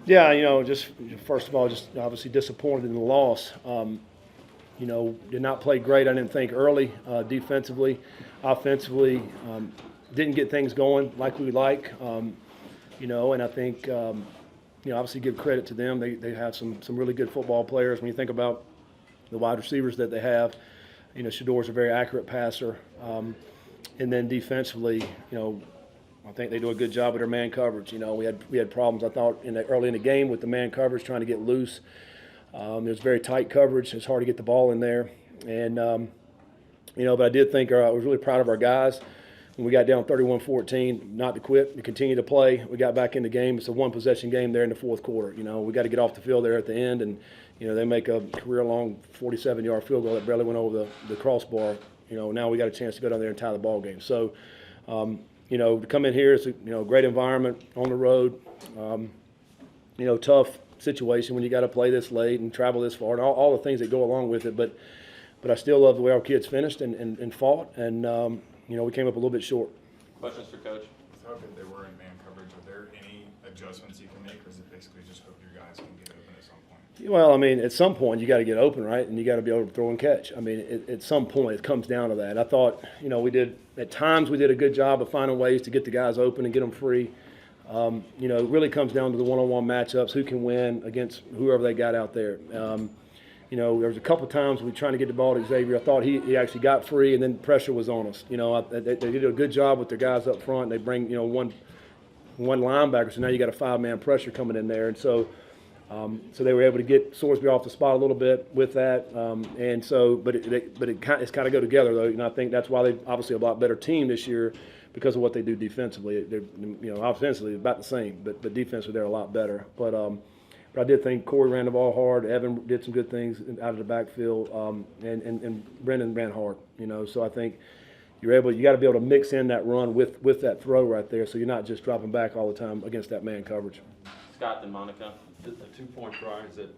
Yeah, just first of all, just obviously disappointed in the loss. Did not play great, I didn't think, early defensively. Offensively, didn't get things going like we like. And I think, obviously give credit to them. They have some really good football players. When you think about the wide receivers that they have, Shador's a very accurate passer. And then defensively, I think they do a good job with their man coverage. We had problems, I thought, early in the game with the man coverage, trying to get loose. There's very tight coverage. It's hard to get the ball in there. And, but I did think I was really proud of our guys. When we got down 31-14, not to quit, to continue to play. We got back in the game. It's a one-possession game there in the fourth quarter. We got to get off the field there at the end. And, they make a career-long 47-yard field goal that barely went over the crossbar. Now we got a chance to go down there and tie the ball game. So, to come in here, it's a great environment on the road. Tough situation when you got to play this late and travel this far and all the things that go along with it. But I still love the way our kids finished and fought, and we came up a little bit short. Questions for Coach? With how good they were in man coverage, are there any adjustments you can make, or is it basically just hope your guys can get open at some point? Well, at some point you got to get open, right? And you got to be able to throw and catch. At some point it comes down to that. I thought, at times we did a good job of finding ways to get the guys open and get them free. It really comes down to the one-on-one matchups, who can win against whoever they got out there. There was a couple of times we were trying to get the ball to Xavier. I thought he actually got free, and then pressure was on us. They did a good job with their guys up front. They bring, one linebacker, so now you got a five-man pressure coming in there. And so they were able to get Sorsby off the spot a little bit with that. It's kind of go together, though. And I think that's why they're obviously a lot better team this year, because of what they do defensively. They're, offensively about the same, but defensively they're a lot better. But I did think Corey ran the ball hard. Evan did some good things out of the backfield, and Brendan ran hard. So I think you got to be able to mix in that run with that throw right there, so you're not just dropping back all the time against that man coverage. Scott and Monica. The 2-point try, is it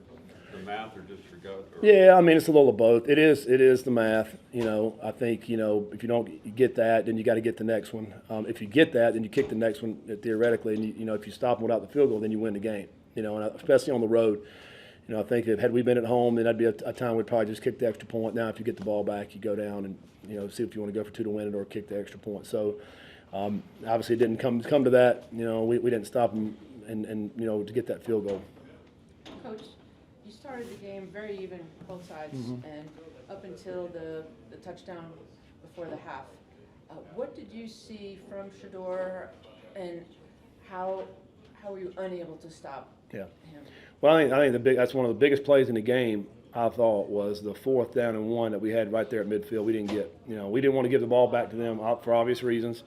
the math or just your gut? Yeah, it's a little of both. It is the math. I think, if you don't get that, then you got to get the next one. If you get that, then you kick the next one theoretically, and if you stop them without the field goal, then you win the game. And especially on the road. I think if had we been at home, then that'd be a time we'd probably just kick the extra point. Now, if you get the ball back, you go down and see if you want to go for 2 to win it or kick the extra point. So obviously it didn't come to that. We didn't stop them and to get that field goal. Coach, you started the game very even, both sides, and up until the touchdown before the half. What did you see from Shador, and how were you unable to stop him? Well, I think that's one of the biggest plays in the game. I thought was the 4th down and 1 that we had right there at midfield. We didn't get, we didn't want to give the ball back to them for obvious reasons,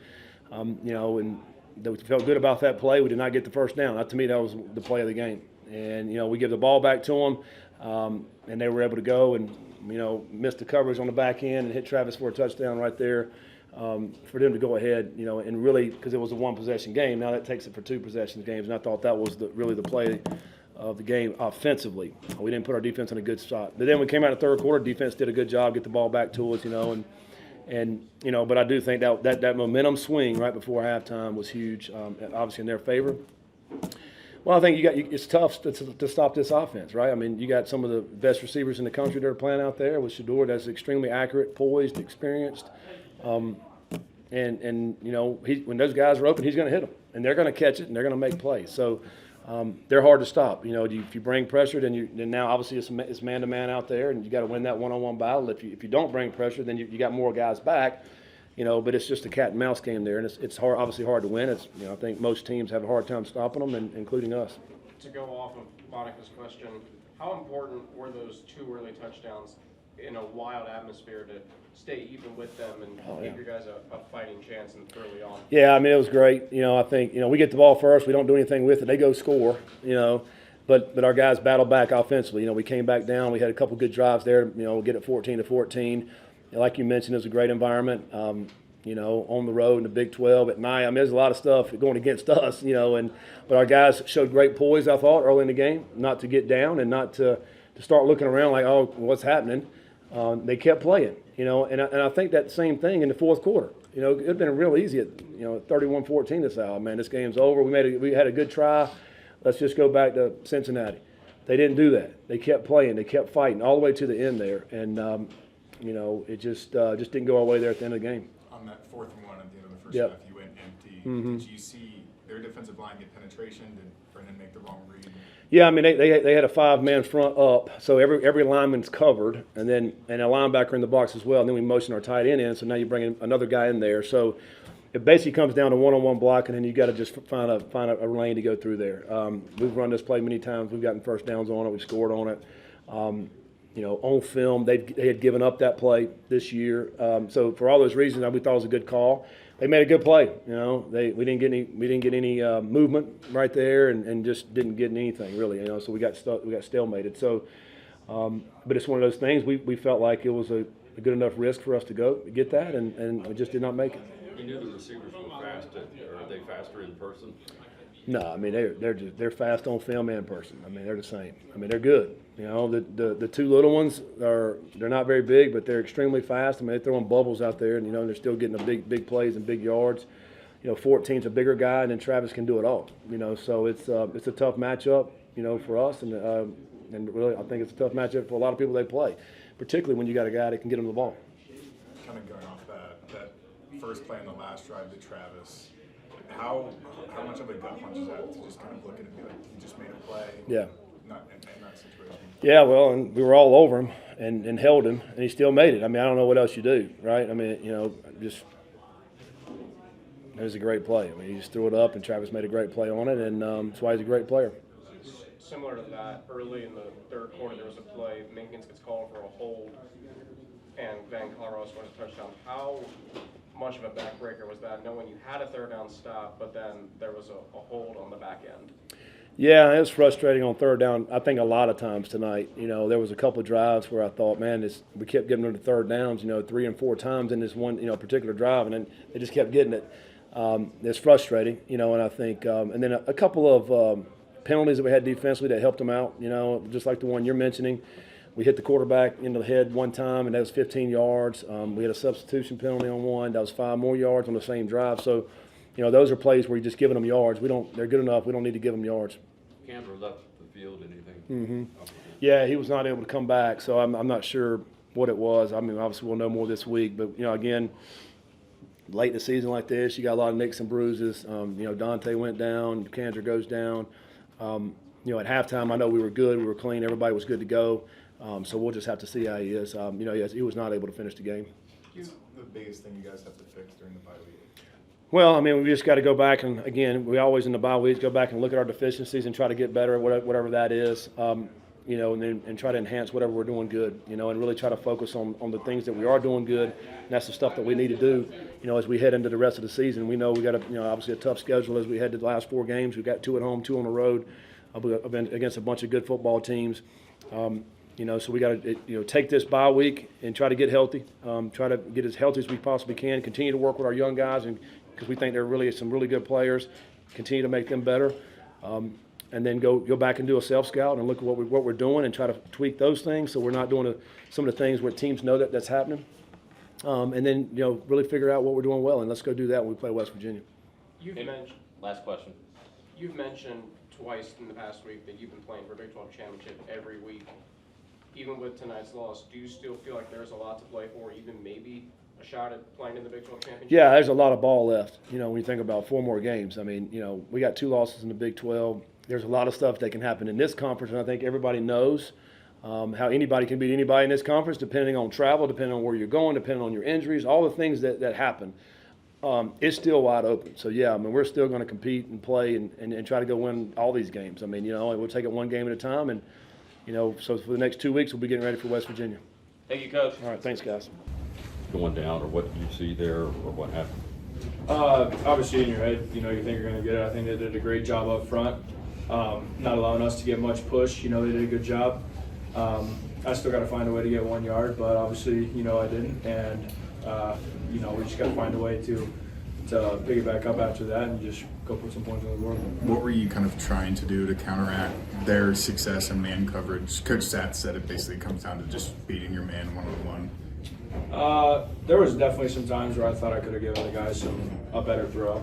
and we felt good about that play. We did not get the first down. To me, that was the play of the game. And, we give the ball back to them, and they were able to go and, miss the coverage on the back end and hit Travis for a touchdown right there, for them to go ahead, and really, because it was a one-possession game. Now that takes it for 2 possession games, and I thought that was really the play of the game offensively. We didn't put our defense in a good spot. But then we came out in the third quarter, defense did a good job, get the ball back to us, but I do think that momentum swing right before halftime was huge, obviously in their favor. Well, I think it's tough to stop this offense, right? You got some of the best receivers in the country that are playing out there with Shador. That's extremely accurate, poised, experienced. When those guys are open, he's going to hit them, and they're going to catch it, and they're going to make plays. So they're hard to stop. If you bring pressure, then now obviously it's man-to-man out there, and you got to win that one-on-one battle. If you don't bring pressure, then you got more guys back. But it's just a cat and mouse game there, and it's obviously hard to win. I think most teams have a hard time stopping them, including us. To go off of Monica's question, how important were those 2 early touchdowns in a wild atmosphere to stay even with them and give your guys a fighting chance early on? Yeah, it was great. I think we get the ball first, we don't do anything with it, they go score. But our guys battled back offensively. We came back down, we had a couple good drives there. Get it 14-14. Like you mentioned, it was a great environment, on the road in the Big 12 at night. There's a lot of stuff going against us, but our guys showed great poise, I thought, early in the game, not to get down and not to start looking around like, oh, what's happening? They kept playing, and I think that same thing in the fourth quarter. It would have been real easy at, 31-14 this hour. Man, this game's over. We had a good try. Let's just go back to Cincinnati. They didn't do that. They kept playing. They kept fighting all the way to the end there. And, it just didn't go our way there at the end of the game. On that 4th and 1 at the end of the first Yep. half, you went empty. Mhm. Did you see their defensive line get penetration? Did Brennan make the wrong read? Yeah, I mean they had a 5-man front up, so every lineman's covered, and a linebacker in the box as well. And then we motion our tight end in, so now you bring in another guy in there. So it basically comes down to one-on-one blocking, and you got to just find a lane to go through there. We've run this play many times. We've gotten first downs on it. We've scored on it. On film, they had given up that play this year. So for all those reasons, we thought it was a good call. They made a good play. We didn't get any movement right there, and just didn't get anything really. So we got stalemated. So, but it's one of those things. We felt like it was a good enough risk for us to go get that, and we just did not make it. You knew the receivers were fast, or are they faster in person? No, I mean they're fast on film and person. I mean they're the same. I mean they're good. The two little ones they're not very big, but they're extremely fast. I mean they're throwing bubbles out there, and they're still getting the big plays and big yards. 14's a bigger guy, and then Travis can do it all. So it's a tough matchup. For us, and really I think it's a tough matchup for a lot of people they play, particularly when you got a guy that can get them the ball. Kind of going off that first play in the last drive to Travis, how much of a gut punch is that to just kind of look at it and be like, he just made a play? Yeah. Not in that situation. Yeah, well, and we were all over him and held him, and he still made it. I mean, I don't know what else you do, right? I mean, just it was a great play. I mean, he just threw it up, and Travis made a great play on it, and that's why he's a great player. Similar to that, early in the 3rd quarter, there was a play, Minkins gets called for a hold, and Van Colorado scores a touchdown. How much of a backbreaker was that, knowing you had a 3rd down stop, but then there was a hold on the back end? Yeah, it was frustrating on 3rd down. I think a lot of times tonight, there was a couple of drives where I thought, man, we kept getting them to 3rd downs, 3 and 4 times in this one, particular drive, and then they just kept getting it. It's frustrating, and I think, and then a couple of penalties that we had defensively that helped them out, just like the one you're mentioning. We hit the quarterback into the head one time, and that was 15 yards. We had a substitution penalty on one. That was 5 more yards on the same drive. So, those are plays where you're just giving them yards. They're good enough. We don't need to give them yards. Cantor left the field, anything? Mm-hmm. Yeah, he was not able to come back, so I'm not sure what it was. I mean, obviously we'll know more this week. But, again, late in the season like this, you got a lot of nicks and bruises. Dante went down. Cantor goes down. At halftime, I know we were good. We were clean. Everybody was good to go. So we'll just have to see how he is. He was not able to finish the game. What's the biggest thing you guys have to fix during the bye week? Well, I mean, we just got to go back and, again, we always in the bye weeks go back and look at our deficiencies and try to get better at whatever that is, and try to enhance whatever we're doing good, and really try to focus on the things that we are doing good, and that's the stuff that we need to do, as we head into the rest of the season. We know we got obviously a tough schedule as we head to the last 4 games. We've got 2 at home, 2 on the road, against a bunch of good football teams. So we got to take this bye week and try to get healthy, try to get as healthy as we possibly can, continue to work with our young guys, and because we think they're really some really good players, continue to make them better, and then go back and do a self-scout and look at what we're doing and try to tweak those things so we're not doing some of the things where teams know that's happening, and then really figure out what we're doing well, and let's go do that when we play West Virginia. Last question. You've mentioned twice in the past week that you've been playing for a Big 12 championship every week. Even with tonight's loss, do you still feel like there's a lot to play for, even maybe a shot at playing in the Big 12 championship? Yeah, there's a lot of ball left. When you think about 4 more games, I mean, we got 2 losses in the Big 12. There's a lot of stuff that can happen in this conference, and I think everybody knows how anybody can beat anybody in this conference, depending on travel, depending on where you're going, depending on your injuries, all the things that happen. It's still wide open. So, yeah, I mean, we're still going to compete and play and try to go win all these games. I mean, we'll take it one game at a time, and so for the next 2 weeks, we'll be getting ready for West Virginia. Thank you, Coach. All right, thanks, guys. Going down, or what did you see there, or what happened? Obviously in your head, you think you're going to get it. I think they did a great job up front, not allowing us to get much push. They did a good job. I still got to find a way to get 1 yard, but obviously, I didn't. And, we just got to find a way to pick it back up after that and just go put some points on the board. What were you kind of trying to do to counteract their success in man coverage? Coach Sat said it basically comes down to just beating your man one-on-one. There was definitely some times where I thought I could have given the guys a better throw.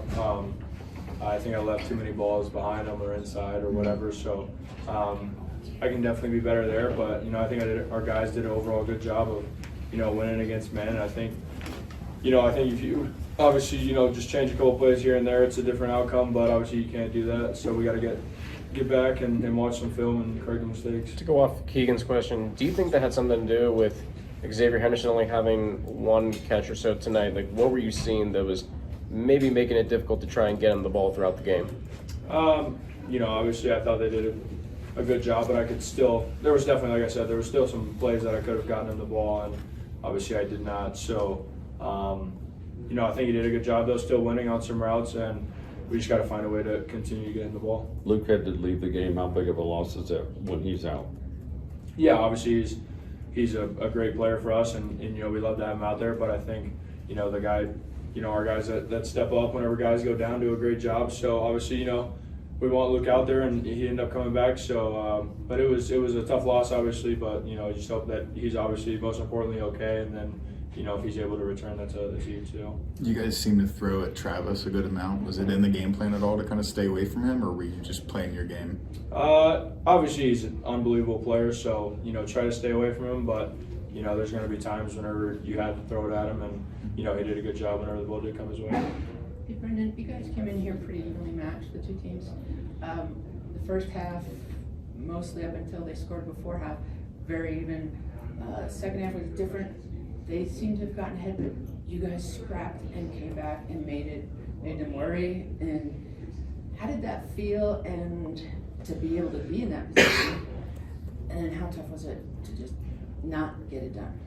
I think I left too many balls behind them or inside or whatever. So I can definitely be better there. But I think our guys did an overall good job of winning against men. And I think if you obviously just change a couple plays here and there, it's a different outcome. But obviously you can't do that. So we got to get back and watch some film and correct the mistakes. To go off Keegan's question, do you think that had something to do with Xavier Henderson only having one catch or so tonight? Like, what were you seeing that was maybe making it difficult to try and get him the ball throughout the game? Obviously I thought they did a good job, but there was definitely, like I said, there was still some plays that I could have gotten him the ball, and obviously I did not. So, I think he did a good job, though, still winning on some routes, and we just got to find a way to continue to get him the ball. Luke had to leave the game. How big of a loss is that when he's out? Yeah, obviously he's a great player for us, and we love to have him out there, but I think, the guy, our guys that step up whenever guys go down do a great job. So obviously, we want Luke out there, and he ended up coming back. So, but it was a tough loss, obviously. But I just hope that he's obviously most importantly okay, and then if he's able to return, that's huge too. You guys seem to throw at Travis a good amount. Was it in the game plan at all to kind of stay away from him, or were you just playing your game? Obviously he's an unbelievable player, so try to stay away from him. But there's going to be times whenever you had to throw it at him, and he did a good job whenever the ball did come his way. Hey Brendan, you guys came in here pretty evenly matched, the two teams. The first half, mostly up until they scored before half, very even. Second half was different. They seemed to have gotten ahead, but you guys scrapped and came back and made them worry. And how did that feel? And to be able to be in that position, and then how tough was it to just not get it done?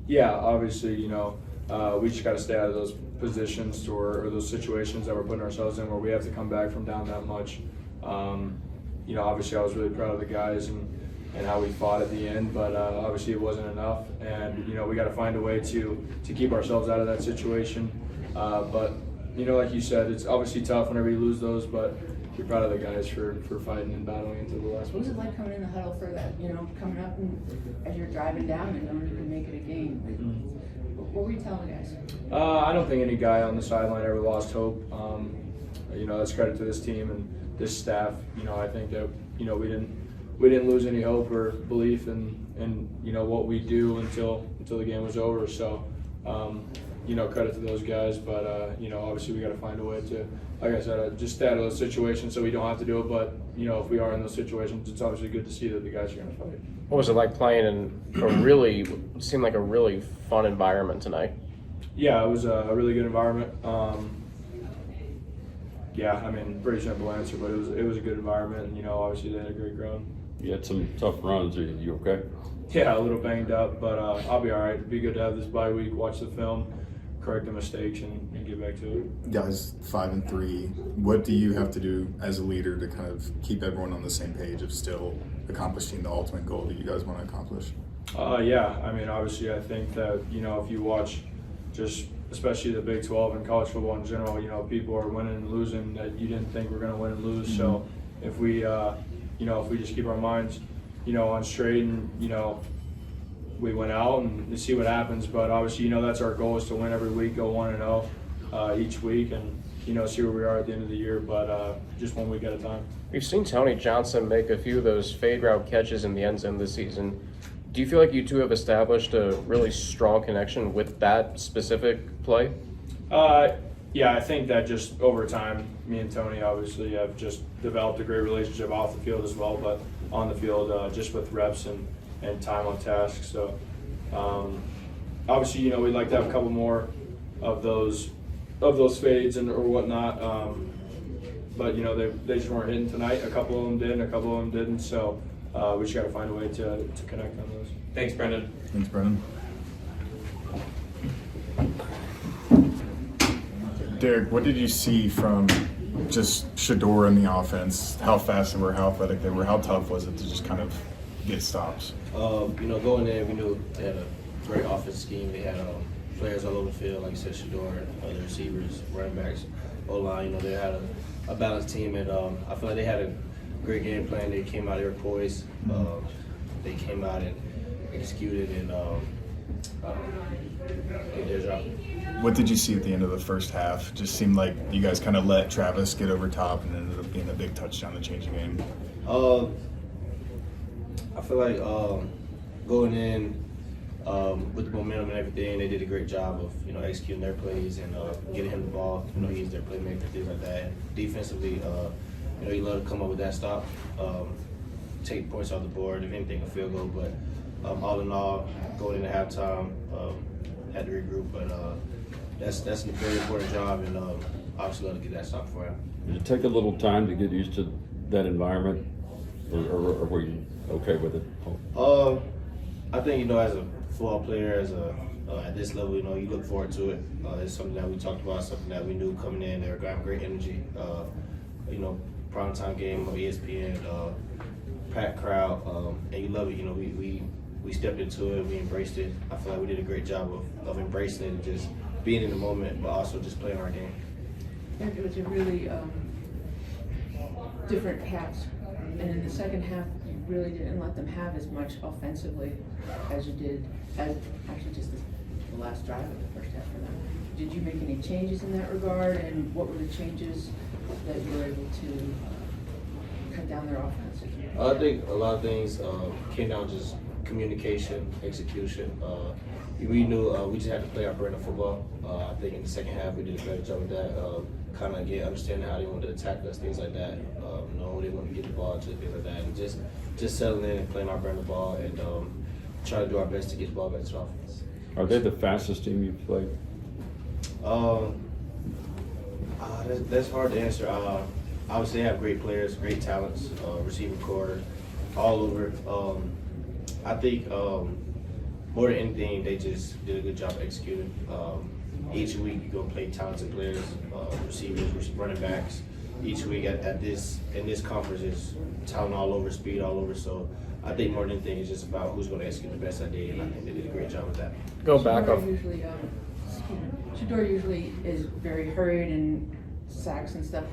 Yeah, obviously, we just got to stay out of those positions or those situations that we're putting ourselves in where we have to come back from down that much. Obviously I was really proud of the guys and how we fought at the end, but obviously it wasn't enough. And, we got to find a way to keep ourselves out of that situation. But, like you said, it's obviously tough whenever you lose those, but we're proud of the guys for fighting and battling into the last What was one. it like coming in the huddle for that, coming up and as you're driving down and knowing you can make it a game? What were you telling the guys? I don't think any guy on the sideline ever lost hope. That's credit to this team and this staff. I think that we didn't lose any hope or belief in what we do until the game was over. So credit to those guys. But obviously we got to find a way to, like I said, just stay out of those situations so we don't have to do it. But if we are in those situations, it's obviously good to see that the guys are going to fight. What was it like playing in seemed like a really fun environment tonight? Yeah, it was a really good environment. Pretty simple answer, but it was a good environment, and obviously they had a great crowd. You had some tough runs. Are you okay? Yeah, a little banged up, but I'll be all right. It'd be good to have this bye week, watch the film, correct the mistakes, and get back to it. Guys, 5-3. What do you have to do as a leader to kind of keep everyone on the same page of still accomplishing the ultimate goal that you guys want to accomplish? Obviously I think that, if you watch just especially the Big 12 and college football in general, people are winning and losing that you didn't think were going to win and lose. Mm-hmm. So if we, if we just keep our minds, on straight and, we went out and see what happens. But obviously, that's our goal is to win every week, go 1-0 each week, and see where we are at the end of the year. But just 1 week at a time. We've seen Tony Johnson make a few of those fade route catches in the end zone this season. Do you feel like you two have established a really strong connection with that specific play? Yeah, I think that just over time, me and Tony obviously have just developed a great relationship off the field as well, but on the field, just with reps and time on task. So obviously, we'd like to have a couple more of those fades or whatnot. But they just weren't hitting tonight. A couple of them did, and a couple of them didn't. So we just got to find a way to connect on those. Thanks, Brendan. Thanks, Brendan. Derek, what did you see from just Shedeur in the offense? How fast they were, how athletic they were, how tough was it to just kind of get stops? Going there, we knew they had a great offense scheme. They had players all over the field, like you said, Shedeur, other receivers, running backs, O-line. They had a balanced team, and I feel like they had a great game plan. They came out, they were poised. They came out and executed, and did their job. What did you see at the end of the first half? Just seemed like you guys kind of let Travis get over top and ended up being a big touchdown to change the game. I feel like going in with the momentum and everything, they did a great job of executing their plays and getting him the ball. He's their playmaker, things like that. Defensively, he love to come up with that stop, take points off the board, if anything, a field goal. But all in all, going into halftime, had to regroup. But that's a very important job, and obviously love to get that stop for him. Did it take a little time to get used to that environment, or were you okay with it? I think as a football player, at this level, you look forward to it. It's something that we talked about, something that we knew coming in. They were going to have great energy. Primetime game on ESPN, packed crowd, and you love it. We stepped into it, we embraced it. I feel like we did a great job of embracing it and just being in the moment, but also just playing our game. It was a really different half, and in the second half, you really didn't let them have as much offensively as you did, as actually just the last drive of the first half for them. Did you make any changes in that regard, and what were the changes that you were able to cut down their offense? I think a lot of things came down to just communication, execution. We knew we just had to play our brand of football. I think in the second half we did a better job with that. Kind of understanding how they wanted to attack us, things like that. Who they wanted to get the ball to, things like that, and just settling in and playing our brand of ball and try to do our best to get the ball back to the offense. Are they the fastest team you've played? That's hard to answer. Obviously, they have great players, great talents, receiving core, all over. I think more than anything, they just did a good job executing. Each week, you go play talented players, receivers, running backs. Each week in this conference is talent all over, speed all over. So I think more than anything, it's just about who's going to execute the best that day, and I think they did a great job with that. Go back up. Shador usually is very hurried and sacks and stuff.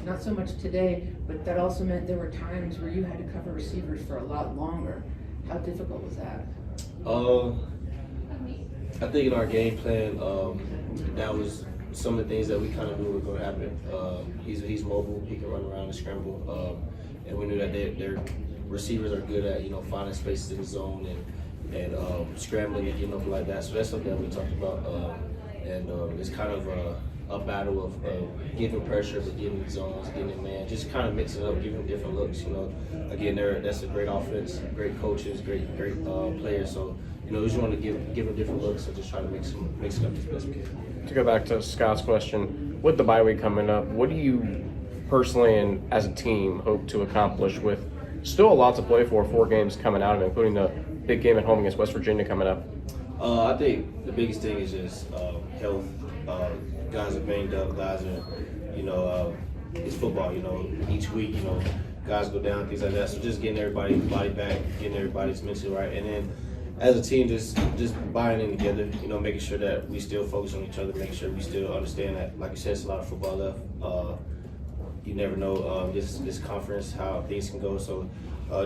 Not so much today, but that also meant there were times where you had to cover receivers for a lot longer. How difficult was that? I think in our game plan, that was some of the things that we kind of knew were going to happen. He's mobile, he can run around and scramble, and we knew that their receivers are good at finding spaces in the zone and scrambling and getting up like that. So that's something that we talked about, and it's kind of a battle of giving pressure, but getting in zones, getting in man, just kind of mixing it up, giving them different looks. Again, that's a great offense, great coaches, great players. So we just want to give them different looks and just try to mix it up as best we can. To go back to Scott's question, with the bye week coming up, what do you personally and as a team hope to accomplish with still a lot to play for, 4 games coming out of it, including the big game at home against West Virginia coming up? I think the biggest thing is just health. Guys are banged up. Guys are, it's football. Each week, guys go down, things like that. So just getting everybody's body back, getting everybody's mental right, and then as a team, just buying in together. Making sure that we still focus on each other, making sure we still understand that, like you said, it's a lot of football left. You never know this conference how things can go. So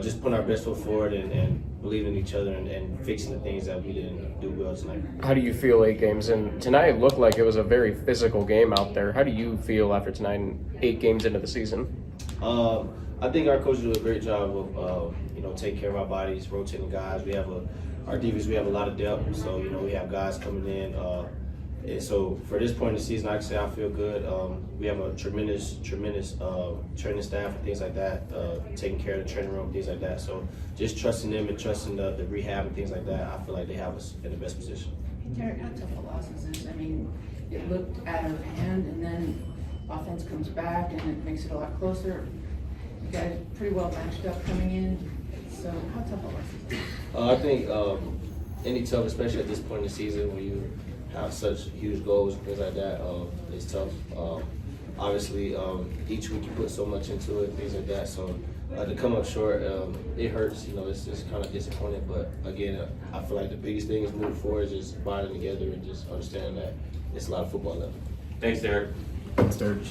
just putting our best foot forward and believing in each other and fixing the things that we didn't do well tonight. How do you feel 8 games in? Tonight it looked like it was a very physical game out there. How do you feel after tonight and 8 games into the season? I think our coaches do a great job of taking care of our bodies, rotating guys. We have our defense. We have a lot of depth, so we have guys coming in. And so for this point in the season, I can say I feel good. We have a tremendous training staff and things like that, taking care of the training room, things like that. So just trusting them and trusting the rehab and things like that, I feel like they have us in the best position. Derek, how tough a loss is this? I mean, it looked out of hand, and then offense comes back, and it makes it a lot closer. You guys pretty well matched up coming in. So how tough a loss is this? I think any tough, especially at this point in the season when you have such huge goals and things like that, is tough. Obviously, each week you put so much into it, things like that. So to come up short, it hurts. It's kind of disappointing. But again, I feel like the biggest thing is moving forward, is just bonding together and just understanding that it's a lot of football left. Thanks, Derek. Thanks, Derek.